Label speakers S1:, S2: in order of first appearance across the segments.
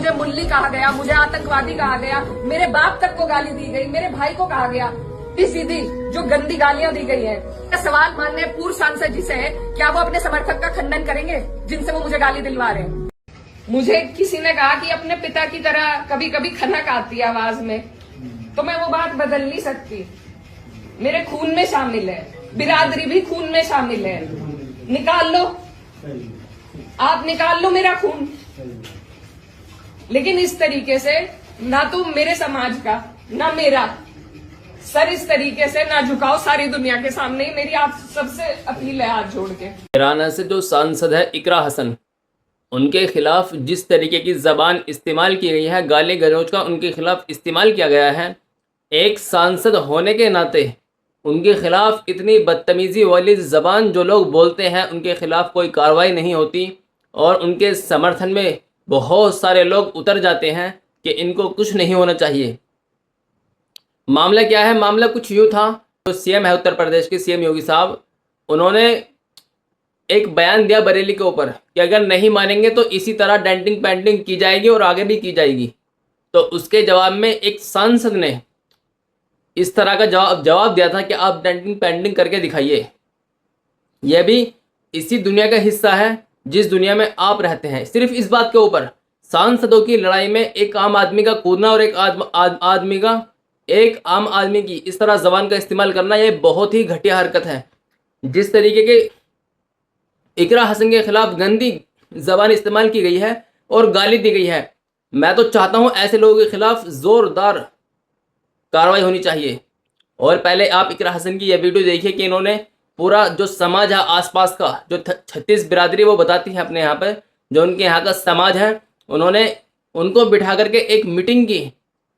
S1: मुझे मुल्ली कहा गया, मुझे आतंकवादी कहा गया, मेरे बाप तक को गाली दी गई, मेरे भाई को कहा गया, सीधी जो गंदी गालियां दी गई है। सवाल माननीय पूर्व सांसद जी से है, क्या वो अपने समर्थक का खंडन करेंगे जिनसे वो मुझे गाली दिलवा रहे हैं? मुझे किसी ने कहा कि अपने पिता की तरह कभी कभी खनक आती है आवाज में, तो मैं वो बात बदल नहीं सकती। मेरे खून में शामिल है, बिरादरी भी खून में शामिल है। निकाल लो, आप निकाल लो मेरा खून, लेकिन इस तरीके से ना तो मेरे समाज का ना मेरा सर इस तरीके से ना झुकाओ सारी दुनिया के सामने। मेरी आप सबसे अपील है हाथ जोड़ के।
S2: हरियाणा से जो सांसद है इकरा हसन, उनके खिलाफ जिस तरीके की जबान इस्तेमाल की गई है, गाली गलौज का उनके खिलाफ इस्तेमाल किया गया है, एक सांसद होने के नाते उनके खिलाफ इतनी बदतमीज़ी वाली ज़बान जो लोग बोलते हैं, उनके खिलाफ कोई कार्रवाई नहीं होती और उनके समर्थन में बहुत सारे लोग उतर जाते हैं कि इनको कुछ नहीं होना चाहिए। मामला क्या है? मामला कुछ यूँ था, जो सीएम है उत्तर प्रदेश के सीएम योगी साहब, उन्होंने एक बयान दिया बरेली के ऊपर कि अगर नहीं मानेंगे तो इसी तरह डेंटिंग पेंटिंग की जाएगी और आगे भी की जाएगी। तो उसके जवाब में एक सांसद ने इस तरह का जवाब दिया था कि आप डेंटिंग पेंटिंग करके दिखाइए। यह भी इसी दुनिया का हिस्सा है जिस दुनिया में आप रहते हैं। सिर्फ इस बात के ऊपर सांसदों की लड़ाई में एक आम आदमी का कूदना और एक आम आदमी की इस तरह जबान का इस्तेमाल करना, यह बहुत ही घटिया हरकत है। जिस तरीके के इकरा हसन के खिलाफ गंदी जबान इस्तेमाल की गई है और गाली दी गई है, मैं तो चाहता हूं ऐसे लोगों के खिलाफ जोरदार कार्रवाई होनी चाहिए। और पहले आप इकरा हसन की यह वीडियो देखिए कि इन्होंने पूरा जो समाज है आसपास का, जो 36 बिरादरी वो बताती है अपने यहाँ पर, जो उनके यहाँ का समाज है, उन्होंने उनको बिठा करके एक मीटिंग की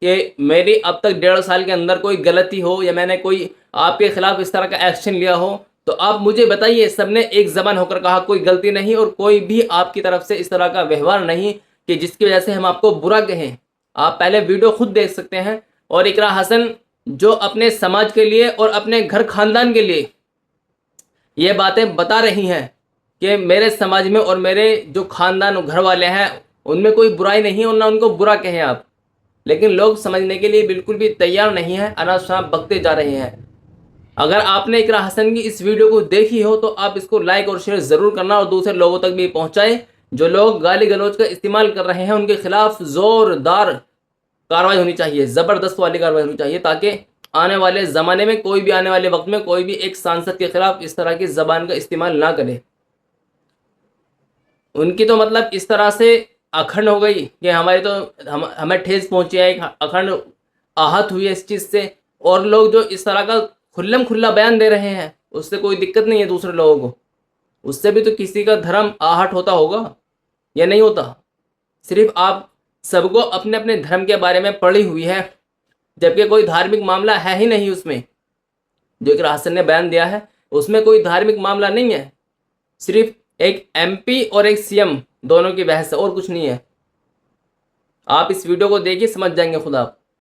S2: कि मेरी अब तक 1.5 साल के अंदर कोई गलती हो या मैंने कोई आपके खिलाफ इस तरह का एक्शन लिया हो तो आप मुझे बताइए। सबने एक जबान होकर कहा कोई गलती नहीं और कोई भी आपकी तरफ से इस तरह का व्यवहार नहीं कि जिसकी वजह से हम आपको बुरा कहें। आप पहले वीडियो खुद देख सकते हैं। और इकरा हसन जो अपने समाज के लिए और अपने घर खानदान के लिए ये बातें बता रही हैं कि मेरे समाज में और मेरे जो खानदान घर वाले हैं उनमें कोई बुराई नहीं है और ना उनको बुरा कहें आप, लेकिन लोग समझने के लिए बिल्कुल भी तैयार नहीं है, अनाप बकते जा रहे हैं। अगर आपने इकरा हसन की इस वीडियो को देखी हो तो आप इसको लाइक और शेयर ज़रूर करना और दूसरे लोगों तक भी पहुंचाएं। जो लोग गाली गलौज का इस्तेमाल कर रहे हैं उनके खिलाफ ज़ोरदार कार्रवाई होनी चाहिए, ज़बरदस्त वाली कार्रवाई होनी चाहिए, ताकि आने वाले ज़माने में कोई भी आने वाले वक्त में कोई भी एक सांसद के खिलाफ इस तरह की ज़बान का इस्तेमाल ना करे। उनकी तो मतलब इस तरह से अखंड हो गई कि हमारी तो हमें ठेस पहुंची है, एक अखंड आहत हुई है इस चीज़ से। और लोग जो इस तरह का खुल्लम खुल्ला बयान दे रहे हैं उससे कोई दिक्कत नहीं है दूसरे लोगों को, उससे भी तो किसी का धर्म आहट होता होगा या नहीं होता। सिर्फ आप सबको अपने अपने धर्म के बारे में पढ़ी हुई है, जबकि कोई धार्मिक मामला है ही नहीं उसमें। जो इकरा हसन ने बयान दिया है उसमें कोई धार्मिक मामला नहीं है, सिर्फ एक एमपी और एक सीएम दोनों की बहस है और कुछ नहीं है। आप इस वीडियो को देखिए, समझ जाएंगे खुद आप।